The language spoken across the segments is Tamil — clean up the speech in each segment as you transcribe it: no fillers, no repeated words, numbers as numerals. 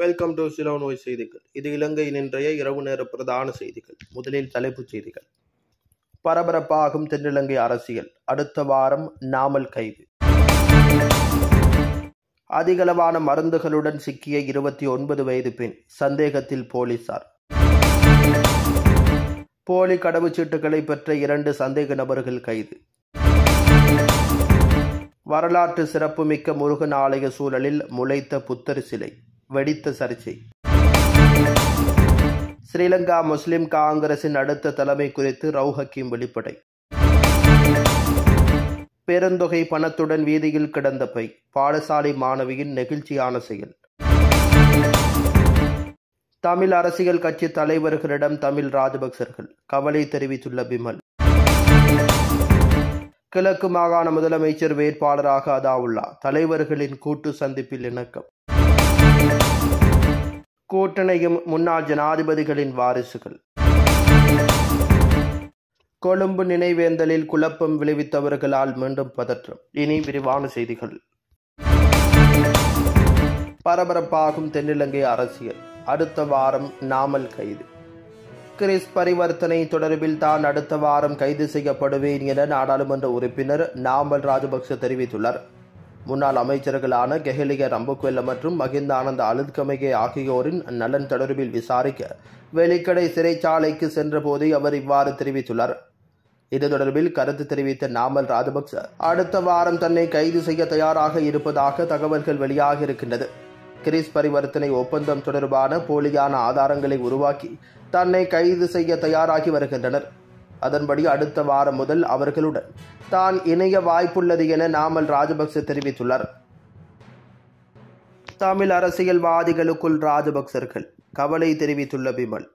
வெல்கம் டு சிலோனோய் செய்திகள். இது இலங்கையின் இன்றைய இரவு நேர பிரதான செய்திகள். முதலில் தலைப்புச் செய்திகள். பரபரப்பாகும் தென்னிலங்கை அரசியல். அடுத்த வாரம் நாமல் கைது. அதிகளவான மருந்துகளுடன் சிக்கிய 29 வயது பெண் சந்தேகத்தில் போலீசார். போலி கடவுச்சீட்டுகளை பெற்ற 2 சந்தேக நபர்கள் கைது. வரலாற்று சிறப்புமிக்க முருகன் ஆலய சூழலில் முளைத்த புத்தர் சிலை வெடித்த சர்ச்சை. ஸ்ரீலங்கா முஸ்லிம் காங்கிரசின் அடுத்த தலைமை குறித்து ரவுப் ஹக்கீம் வெளிப்படை. பெருந்தொகை பணத்துடன் வீதியில் கிடந்த பை பாடசாலை மாணவியின் நெகிழ்ச்சியான செயல். தமிழ் அரசியல் கட்சி தலைவர்களிடம் தமிழ் ராஜபக்சர்கள் கவலை தெரிவித்துள்ள பிமல். கிழக்கு மாகாண முதலமைச்சர் வேட்பாளராக அதாவுல்லா தலைவர்களின் கூட்டு சந்திப்பில் இணக்கம். கூட்டணியும் முன்னாள் ஜனாதிபதிகளின் வாரிசுகள். கொழும்பு நினைவேந்தலில் குழப்பம் விளைவித்தவர்களால் மீண்டும் பதற்றம். இனி விரிவான செய்திகள். பரபரப்பாகும் தென்னிலங்கை அரசியல். அடுத்த வாரம் நாமல் கைது. கிறிஸ் பரிவர்த்தனை தொடர்பில் தான் அடுத்த வாரம் கைது செய்யப்படுவேன் என நாடாளுமன்ற உறுப்பினர் நாமல் ராஜபக்ச தெரிவித்துள்ளார். முன்னாள் அமைச்சர்களான கெஹலிய ரம்புக்வெல்ல மற்றும் மகிந்த ஆனந்த அலுத்கமகே ஆகியோரின் நலன் தொடர்பில் விசாரிக்க வெலிக்கடை சிறைச்சாலைக்கு சென்ற போதே அவர் இவ்வாறு தெரிவித்துள்ளார். இது தொடர்பில் கருத்து தெரிவித்த நாமல் ராஜபக்ச அடுத்த வாரம் தன்னை கைது செய்ய தயாராக இருப்பதாக தகவல்கள் வெளியாக இருக்கின்றது. கிறிஸ் பரிவர்த்தனை ஒப்பந்தம் தொடர்பான போலியான ஆதாரங்களை உருவாக்கி தன்னை கைது செய்ய தயாராகி வருகின்றனர். அதன்படி அடுத்த வாரம் முதல் அவர்களுடன் தான் இணைய வாய்ப்புள்ளது என நாமல் ராஜபக்ச தெரிவித்துள்ளார். தமிழ் அரசியல்வாதிகளுக்குள் ராஜபக்சர்கள் கவலை தெரிவித்துள்ள பிமல்.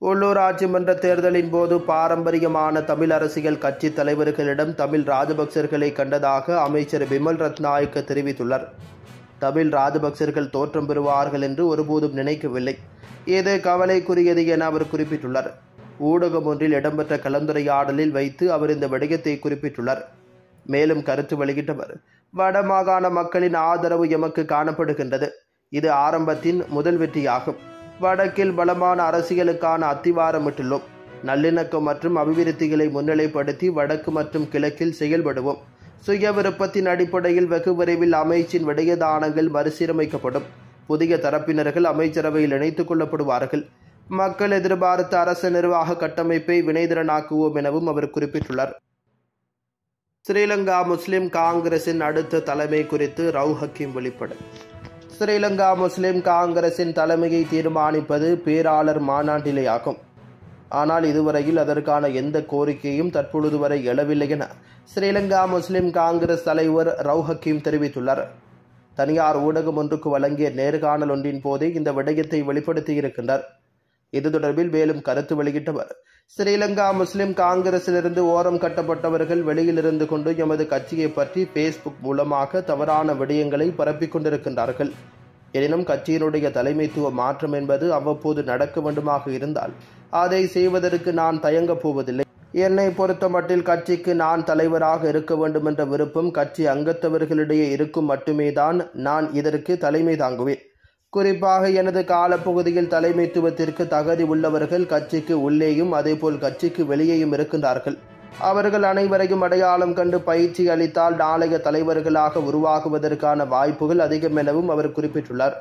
உள்ளூராட்சி மன்ற தேர்தலின் போது பாரம்பரியமான தமிழ் அரசியல் கட்சி தலைவர்களிடம் தமிழ் ராஜபக்சர்களை கண்டதாக அமைச்சர் பிமல் ரத்நாயக்க தெரிவித்துள்ளார். தமிழ் ராஜபக்சர்கள் தோற்றம் பெறுவார்கள் என்று ஒருபோதும் நினைக்கவில்லை. இது கவலைக்குரியது என அவர் குறிப்பிட்டுள்ளார். ஊடகம் ஒன்றில் இடம்பெற்ற கலந்துரையாடலில் வைத்து அவர் இந்த விடயத்தை குறிப்பிட்டுள்ளார். மேலும் கருத்து வெளியிட்டவர், வடமாகாண மக்களின் ஆதரவு எமக்கு காணப்படுகின்றது. இது ஆரம்பத்தின் முதல் வெற்றியாகும். வடக்கில் பலமான அரசியலுக்கான அத்திவாரமிட்டுள்ளோம். நல்லிணக்கம் மற்றும் அபிவிருத்திகளை முன்னிலைப்படுத்தி வடக்கு மற்றும் கிழக்கில் செயல்படுவோம். சுய விருப்பத்தின் அடிப்படையில் வெகு விரைவில் அமைச்சின் விடயதானங்கள் மறுசீரமைக்கப்படும். புதிய தரப்பினர்கள் அமைச்சரவையில் இணைத்துக் கொள்ளப்படுவார்கள். மக்கள் எதிர்பார்த்த அரசு நிர்வாக கட்டமைப்பை வினைதிறனாக்குவோம் எனவும் அவர் குறிப்பிட்டுள்ளார். ஸ்ரீலங்கா முஸ்லிம் காங்கிரசின் அடுத்த தலைமை குறித்து ரவுப் ஹக்கீம் வெளிப்படை. ஸ்ரீலங்கா முஸ்லிம் காங்கிரசின் தலைமையை தீர்மானிப்பது பேராளர் மாநாட்டிலேயாகும். ஆனால் இதுவரையில் அதற்கான எந்த கோரிக்கையும் தற்பொழுது வரை எழவில்லை என ஸ்ரீலங்கா முஸ்லிம் காங்கிரஸ் தலைவர் ரவுப் ஹக்கீம் தெரிவித்துள்ளார். தனியார் ஊடகம் ஒன்றுக்கு வழங்கிய நேர்காணல் ஒன்றின் போதே இந்த விடயத்தை வெளிப்படுத்தியிருக்கின்றார். இது தொடர்பில் மேலும் கருத்து வெளியிட்டவர், ஸ்ரீலங்கா முஸ்லிம் காங்கிரசிலிருந்து ஓரம் கட்டப்பட்டவர்கள் வெளியிலிருந்து கொண்டு எமது கட்சியை பற்றி பேஸ்புக் மூலமாக தவறான விடயங்களை பரப்பிக் கொண்டிருக்கின்றார்கள். எனினும் கட்சியினுடைய தலைமைத்துவ மாற்றம் என்பது அவ்வப்போது நடக்க வேண்டுமாக இருந்தால் அதை செய்வதற்கு நான் தயங்கப் போவதில்லை. என்னை பொறுத்தமட்டில் கட்சிக்கு நான் தலைவராக இருக்க வேண்டும் என்ற விருப்பம் கட்சி அங்கத்தவர்களிடையே இருக்கும் மட்டுமேதான் நான் இதற்கு தலைமை தாங்குவேன். குறிப்பாக எனது காலப்பகுதியில் தலைமைத்துவத்திற்கு தகுதி உள்ளவர்கள் கட்சிக்கு உள்ளேயும் அதேபோல் கட்சிக்கு வெளியேயும் இருக்கின்றார்கள். அவர்கள் அனைவரையும் அடையாளம் கண்டு பயிற்சி அளித்தால் நாளைய தலைவர்களாக உருவாகுவதற்கான வாய்ப்புகள் அதிகம் எனவும் அவர் குறிப்பிட்டுள்ளார்.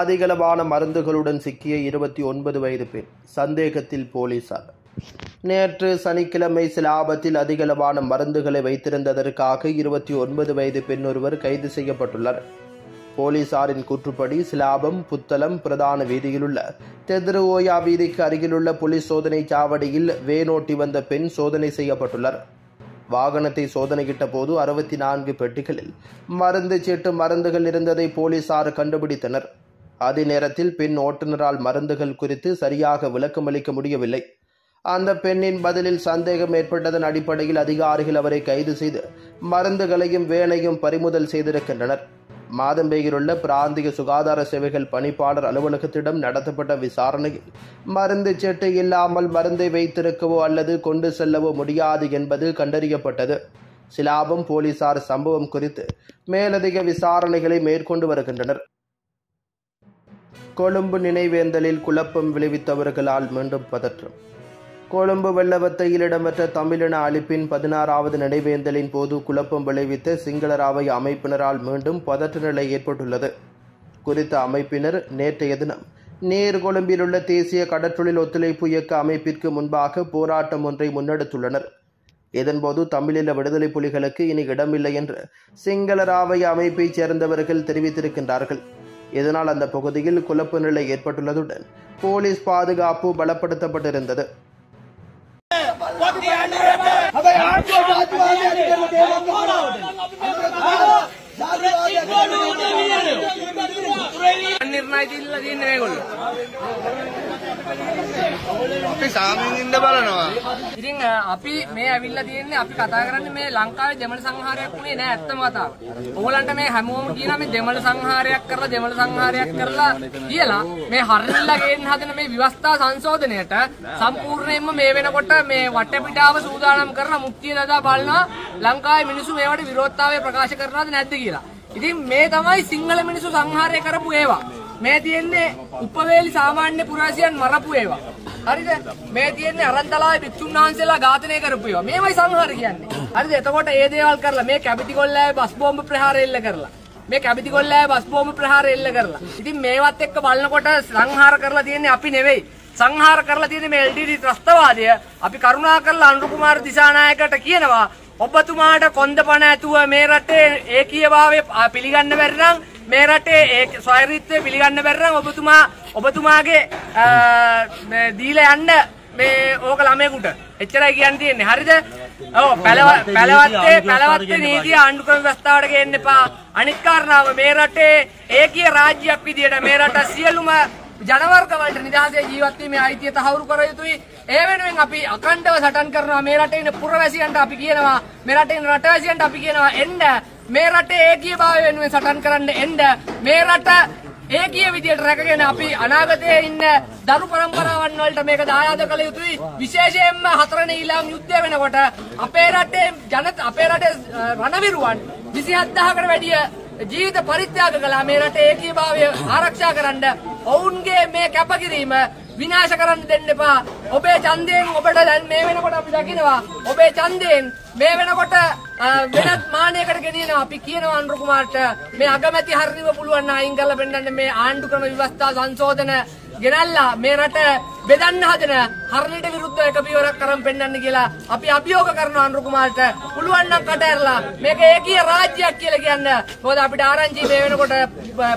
அதிகளவான மருந்துகளுடன் சிக்கிய 29 வயது பெண் சந்தேகத்தில் போலீசார். நேற்று சனிக்கிழமை சிலாபத்தில் அதிகளவான மருந்துகளை வைத்திருந்ததற்காக 29 வயது பெண் ஒருவர் கைது செய்யப்பட்டுள்ளார். போலீசாரின் கூற்றுப்படி சிலாபம் புத்தளம் பிரதான வீதியிலுள்ள தெதிரு ஓயா வீதிக்கு அருகிலுள்ள போலீஸ் சோதனை சாவடியில் வேனோட்டி வந்த பெண் சோதனை செய்யப்பட்டுள்ளார். வாகனத்தை சோதனையிட்ட போது 64 பெட்டிகளில் மருந்து சீட்டு மருந்துகள் இருந்ததை போலீசார் கண்டுபிடித்தனர். அதே நேரத்தில் பெண் ஓட்டுநரால் மருந்துகள் குறித்து சரியாக விளக்கமளிக்க முடியவில்லை. அந்த பெண்ணின் பதிலில் சந்தேகம் ஏற்பட்டதன் அடிப்படையில் அதிகாரிகள் அவரை கைது செய்து மருந்துகளையும் வேனையும் பறிமுதல் செய்திருக்கின்றனர். மாதம்பேயில் உள்ள பிராந்திய சுகாதார சேவைகள் பணிப்பாளர் அலுவலகத்திடம் நடத்தப்பட்ட விசாரணையில் மருந்து சீட்டு இல்லாமல் மருந்தை வைத்திருக்கவோ அல்லது கொண்டு செல்லவோ முடியாது என்பது கண்டறியப்பட்டது. சிலாபம் போலீசார் சம்பவம் குறித்து மேலதிக விசாரணைகளை மேற்கொண்டு வருகின்றனர். கொழும்பு நினைவேந்தலில் குழப்பம் விளைவித்தவர்களால் மீண்டும் பதற்றம். கொழும்பு வெள்ளவத்தையில் இடம்பெற்ற தமிழின அழிப்பின் 16வது நினைவேந்தலின் போது குழப்பம் விளைவித்த சிங்களராவை அமைப்பினரால் மீண்டும் பதற்ற நிலை ஏற்பட்டுள்ளது. குறித்த அமைப்பினர் நேற்றைய தினம் நீர்கொழும்பில் உள்ள தேசிய கடற்றொழில் ஒத்துழைப்பு இயக்க அமைப்பிற்கு முன்பாக போராட்டம் ஒன்றை முன்னெடுத்துள்ளனர். இதன்போது தமிழீழ விடுதலை புலிகளுக்கு இனி இடமில்லை என்று சிங்களராவை அமைப்பைச் சேர்ந்தவர்கள் தெரிவித்திருக்கின்றார்கள். இதனால் அந்த பகுதியில் குழப்ப நிலை ஏற்பட்டுள்ளதுடன் போலீஸ் பாதுகாப்பு பலப்படுத்தப்பட்டிருந்தது. ඉතින් අපි මේ ඇවිල්ලා තියෙන්නේ අපි කතා කරන්නේ මේ ලංකාවේ දෙමළ සංහාරයක් වුණේ නෑ ඇත්තම කතාව. ඕගොල්ලන්ට මේ හැමෝම කියනවා මේ දෙමළ සංහාරයක් කරලා කියලා මේ හරිල්ලා ගේන්න හදන මේ ව්‍යවස්ථා සංශෝධනයට සම්පූර්ණයෙන්ම මේ වෙනකොට මේ වටපිටාව සූදානම් කරලා මුක්තිය දදා බලනවා ලංකාවේ මිනිස්සු මේවට විරෝධතාවය ප්‍රකාශ කරනවද නැද්ද කියලා. ඉතින් මේ තමයි සිංහල මිනිස්සු සංහාරය කරපු ඒවා. මේ තියෙන්නේ උපවේලි සාමාන්‍ය පුරාසියන් මරපු ඒවා. හරිද? මේ තියෙන්නේ අරන්තලාවේ භික්ෂුන් වහන්සේලා ඝාතනය කරපු ඒවා. මේවයි සංහාර කියන්නේ. හරිද? එතකොට ඒ දේවල් කරලා මේ කැපිටි කොල්ලෑවේ බස් බෝම්බ ප්‍රහාර එල්ල කරලා මේ කැපිටි කොල්ලෑවේ බස් බෝම්බ ප්‍රහාර එල්ල කරලා. ඉතින් මේවත් එක්ක බලනකොට සංහාර කරලා තියෙන්නේ අපි නෙවෙයි. සංහාර කරලා තියෙන්නේ මේ LTT ත්‍රස්තවාදය. අපි කරුණාකරලා අනුර කුමාර දිසානායකට කියනවා ඔබතුමාට කොන්දපණ ඇතුව මේ රටේ ඒකීයභාවය පිළිගන්න බැරි නම් මේ රටේ ඒ ස්වෛරීත්වය පිළිගන්න බැරි නම් ඔබතුමාගේ දීලා යන්න මේ ඕක ළමයෙකුට එච්චරයි කියන්න තියෙන්නේ. හරිද? ඔව් පැලවත්තේ නීතිය ආණ්ඩුක්‍රම ව්‍යවස්ථාවට ගේන්න එපා. අනිත් කාරණාව මේ රටේ ඒකීය රාජ්‍යයක් විදියට මේ රට සියලුම ජනවර්ග වලට නිදහසේ ජීවත් වීමේ අයිතිය තහවුරු කර යුතුයි. ඒ වෙනුවෙන් අපි අඛණ්ඩව සටන් කරනවා. මේ රටේ ඉන්න පුරවැසියන්ට අපි කියනවා, මේ රටේ ඉන්න රටවැසියන්ට අපි කියනවා එන්න මේ රටේ ඒකීයභාවය වෙනුවෙන් සටන් කරන්න එන්න. මේ රට ඒකීය විදියට රැකගෙන අපි අනාගතයේ ඉන්න දරු පරම්පරාවන් වලට මේක දායාද කළ යුතුයි. විශේෂයෙන්ම 4 වෙනි ඊළාම් යුද්ධය වෙනකොට අපේ රටේ රණවිරුවන් 27000කට වැඩිය ජීවිත පරිත්‍යාග කළා මේ රටේ ඒකීයභාවය ආරක්ෂා කරන්න. ඔවුන්ගේ මේ කැපකිරීම විනාශ කරන්න දෙන්න එපා. ඔබේ ඡන්දයෙන් ඔබට දැන් මේ වෙනකොට අපි දකිනවා ඔබේ ඡන්දයෙන් මේ වෙනකොට වෙනත් මානයකට ගෙනියනවා. අපි කියනවා අනුර කුමාරට මේ අගමැති හරිව පුළුවන් අයින් කරලා පෙන්නන්න මේ ආණ්ඩුක්‍රම ව්‍යවස්ථා සංශෝධන ගෙනල්ලා මේ රට බෙදන්න හදන හරියට විරුද්ධව එක පියවරක් කරන් පෙන්නන්න කියලා අපි අභියෝග කරනවා අනුර කුමාරට. පුළුවන් නම් කට ඇරලා මේක ඒකීය රාජ්‍යයක් කියලා කියන්න. මොකද අපිට ආරංචි මේ වෙනකොට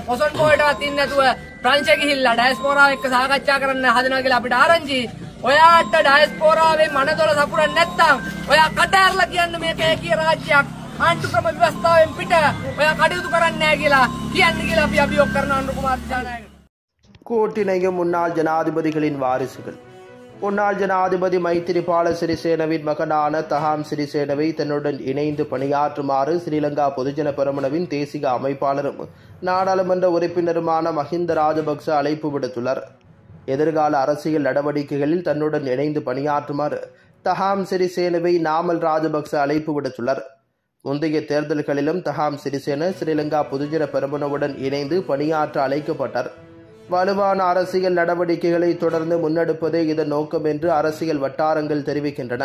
පොසොන් පොයටවත් ඉන්නේ නැතුව ප්‍රංශ ගිහිල්ලා ඩයස්පෝරාව එක්ක සාකච්ඡා කරන්න හදනවා කියලා අපිට ආරංචි. ඔයාට ඩයස්පෝරාවේ මනදොල සපුරන්නේ නැත්තම් ඔයා කට ඇරලා කියන්න මේක ඒකීය රාජ්‍යයක් ආණ්ඩුක්‍රම ව්‍යවස්ථාවෙන් පිට ඔයා කටයුතු කරන්නේ නැහැ කියලා කියන්න කියලා අපි අභියෝග කරනවා අනුර කුමාර දිසානායකට. கூட்டிணையும் முன்னாள் ஜனாதிபதிகளின் வாரிசுகள். முன்னாள் ஜனாதிபதி மைத்திரிபால சிறிசேனவின் மகனான தஹாம் சிறிசேனவை தன்னுடன் இணைந்து பணியாற்றுமாறு ஸ்ரீலங்கா பொதுஜன பெரமுனவின் தேசிய அமைப்பாளரும் நாடாளுமன்ற உறுப்பினருமான மஹிந்த ராஜபக்ச அழைப்பு விடுத்துள்ளார். எதிர்கால அரசியல் நடவடிக்கைகளில் தன்னுடன் இணைந்து பணியாற்றுமாறு தஹாம் சிறிசேனவை நாமல் ராஜபக்ச அழைப்பு விடுத்துள்ளார். முந்தைய தேர்தல்களிலும் தஹாம் சிறிசேன ஸ்ரீலங்கா பொதுஜன பெரமுனவுடன் இணைந்து பணியாற்ற அழைக்கப்பட்டார். வலுவான அரசியல் நடவடிக்கைகளை தொடர்ந்து முன்னெடுப்பதே இதன் நோக்கம் என்று அரசியல் வட்டாரங்கள் தெரிவிக்கின்றன.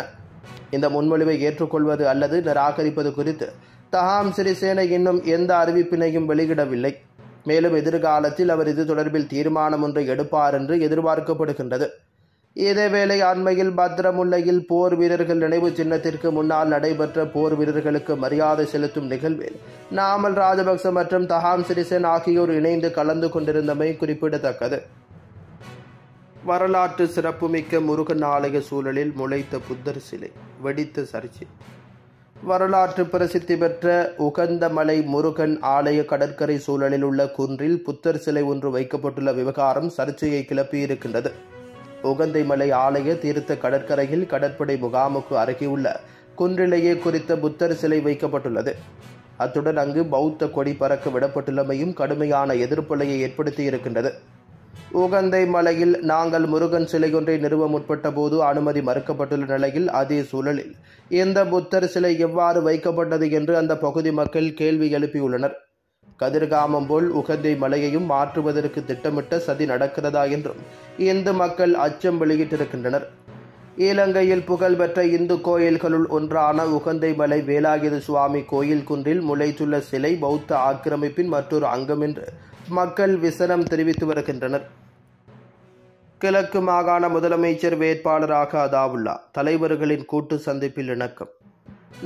இந்த முன்மொழிவை ஏற்றுக்கொள்வது அல்லது நிராகரிப்பது குறித்து தஹாம் சிறிசேன இன்னும் எந்த அறிவிப்பினையும் வெளியிடவில்லை. மேலும் எதிர்காலத்தில் அவர் இது தொடர்பில் தீர்மானம் ஒன்றை எடுப்பார் என்று எதிர்பார்க்கப்படுகின்றது. இதேவேளை அண்மையில் பத்ரமுல்லையில் போர் வீரர்கள் நினைவு சின்னத்திற்கு முன்னால் நடைபெற்ற போர் வீரர்களுக்கு மரியாதை செலுத்தும் நிகழ்வில் நாமல் ராஜபக்ச மற்றும் தஹாம் சிறிசேன ஆகியோர் இணைந்து கலந்து கொண்டிருந்தமை குறிப்பிடத்தக்கது. வரலாற்று சிறப்புமிக்க முருகன் ஆலய சூழலில் முளைத்த புத்தர் சிலை வெடித்த சர்ச்சை. வரலாற்று பிரசித்தி பெற்ற உகந்தமலை முருகன் ஆலய கடற்கரை சூழலில் உள்ள குன்றில் புத்தர் சிலை ஒன்று வைக்கப்பட்டுள்ள விவகாரம் சர்ச்சையை கிளப்பியிருக்கின்றது. உகந்தைமலை ஆலய தீர்த்த கடற்கரையில் கடற்படை முகாமுக்கு அருகேயுள்ள குன்றிலேயே குறித்த புத்தர் சிலை வைக்கப்பட்டுள்ளது. அத்துடன் அங்கு பௌத்த கொடி பறக்க விடப்பட்டுள்ளமையும் கடுமையான எதிர்ப்பலையை ஏற்படுத்தியிருக்கின்றது. உகந்தை மலையில் நாங்கள் முருகன் சிலையொன்றை நிறுவ முற்பட்ட போது அனுமதி மறுக்கப்பட்டுள்ள நிலையில் அதே சூழலில் இந்த புத்தர் சிலை எவ்வாறு வைக்கப்பட்டது என்று அந்த பகுதி மக்கள் கேள்வி எழுப்பியுள்ளனர். கதிர்காமம் போல் உகந்தை மலையையும் மாற்றுவதற்கு திட்டமிட்ட சதி நடக்கிறதா என்றும் இந்து மக்கள் அச்சம் வெளியிட்டிருக்கின்றனர். இலங்கையில் புகழ்பெற்ற இந்து கோயில்களுள் ஒன்றான உகந்தை மலை வேலாயுத சுவாமி கோயில் குன்றில் முளைத்துள்ள சிலை பௌத்த ஆக்கிரமிப்பின் மற்றொரு அங்கம் என்று மக்கள் விசனம் தெரிவித்து வருகின்றனர். கிழக்கு மாகாண முதலமைச்சர் வேட்பாளராக அதாவுல்லா தலைவர்களின் கூட்டு சந்திப்பில் இணக்கம்.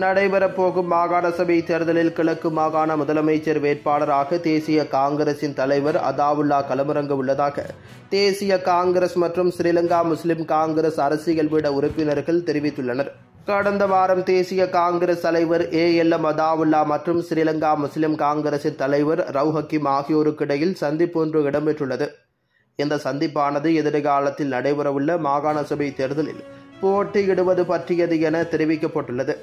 நடைபெறப்போகும் மாகாண சபை தேர்தலில் கிழக்கு மாகாண முதலமைச்சர் வேட்பாளராக தேசிய காங்கிரசின் தலைவர் அதாவுல்லா களமிறங்க உள்ளதாக தேசிய காங்கிரஸ் மற்றும் ஸ்ரீலங்கா முஸ்லிம் காங்கிரஸ் அரசியல் பீட உறுப்பினர்கள் தெரிவித்துள்ளனர். கடந்த வாரம் தேசிய காங்கிரஸ் தலைவர் ALM அதாவுல்லா மற்றும் ஸ்ரீலங்கா முஸ்லிம் காங்கிரசின் தலைவர் ரவுப் ஹக்கீம் ஆகியோருக்கிடையில் சந்திப்பு ஒன்று இடம்பெற்றுள்ளது. இந்த சந்திப்பானது எதிர்காலத்தில் நடைபெறவுள்ள மாகாண சபை தேர்தலில் போட்டியிடுவது பற்றியது என தெரிவிக்கப்பட்டுள்ளது.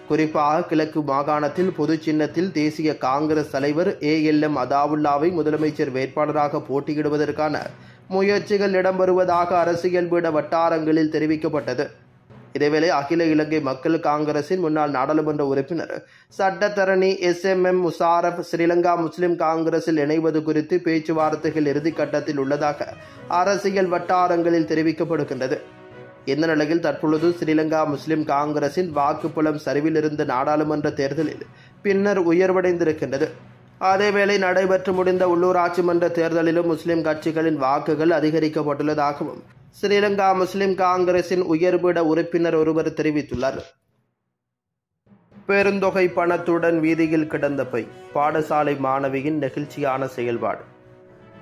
குறிப்பாக கிழக்கு மாகாணத்தில் பொது சின்னத்தில் தேசிய காங்கிரஸ் தலைவர் ALM அதாவுல்லாவை முதலமைச்சர் வேட்பாளராக போட்டியிடுவதற்கான முயற்சிகள் இடம்பெறுவதாக அரசியல் பீட வட்டாரங்களில் தெரிவிக்கப்பட்டது. இதேவேளை அகில இலங்கை மக்கள் காங்கிரசின் முன்னாள் நாடாளுமன்ற உறுப்பினர் சட்டத்தரணி SMM முஷாரப் ஸ்ரீலங்கா முஸ்லிம் காங்கிரஸில் இணைவது குறித்து பேச்சுவார்த்தைகள் இறுதிக்கட்டத்தில் உள்ளதாக அரசியல் வட்டாரங்களில் தெரிவிக்கப்படுகின்றது. இந்த நிலையில் தற்பொழுது ஸ்ரீலங்கா முஸ்லிம் காங்கிரசின் வாக்குப்புலம் சரிவில் இருந்த நாடாளுமன்ற தேர்தலில் பின்னர் உயர்வடைந்திருக்கின்றது. அதேவேளை நடைபெற்று முடிந்த உள்ளூராட்சி மன்ற தேர்தலிலும் முஸ்லிம் கட்சிகளின் வாக்குகள் அதிகரிக்கப்பட்டுள்ளதாகவும் ஸ்ரீலங்கா முஸ்லிம் காங்கிரசின் உயர்பீட உறுப்பினர் ஒருவர் தெரிவித்துள்ளார். பெருந்தொகை பணத்துடன் வீதியில் கிடந்த பை பாடசாலை மாணவியின் நெகிழ்ச்சியான செயல்பாடு.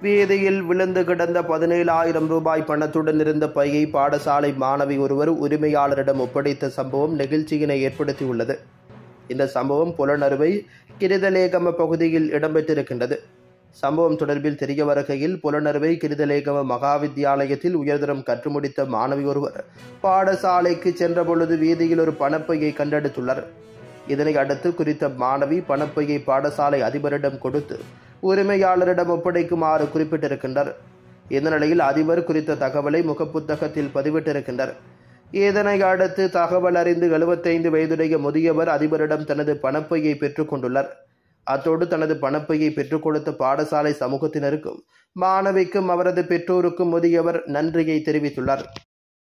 வீதியில் விழுந்து கிடந்த 17,000 ரூபாய் பணத்துடன் இருந்த பையை பாடசாலை மாணவி ஒருவர் உரிமையாளரிடம் ஒப்படைத்த சம்பவம் நெகிழ்ச்சியினை ஏற்படுத்தியுள்ளது. இந்த சம்பவம் புலனறுவை கிரிதலேகம பகுதியில் இடம்பெற்றிருக்கின்றது. சம்பவம் தொடர்பில் தெரிய வருகையில் புலனறுவை கிரிதலேகம மகாவித்தியாலயத்தில் உயர்தரம் கற்று முடித்த மாணவி ஒருவர் பாடசாலைக்கு சென்ற பொழுது வீதியில் ஒரு பணப்பையை கண்டெடுத்துள்ளார். இதனை அடுத்து குறித்த மாணவி பணப்பையை பாடசாலை அதிபரிடம் கொடுத்து உரிமையாளரிடம் ஒப்படைக்குமாறு குறிப்பிட்டிருக்கின்றார். இந்த நிலையில் அதிபர் குறித்த தகவலை முகப்புத்தகத்தில் பதிவிட்டிருக்கின்றார். இதனை அடுத்து தகவல் அறிந்து 75 வயதுடைய முதியவர் அதிபரிடம் தனது பணப்பையை பெற்றுக் கொண்டுள்ளார். அத்தோடு தனது பணப்பையை பெற்றுக் கொடுத்த பாடசாலை சமூகத்தினருக்கும் மாணவிக்கும் அவரது பெற்றோருக்கும் முதியவர் நன்றியை தெரிவித்துள்ளார்.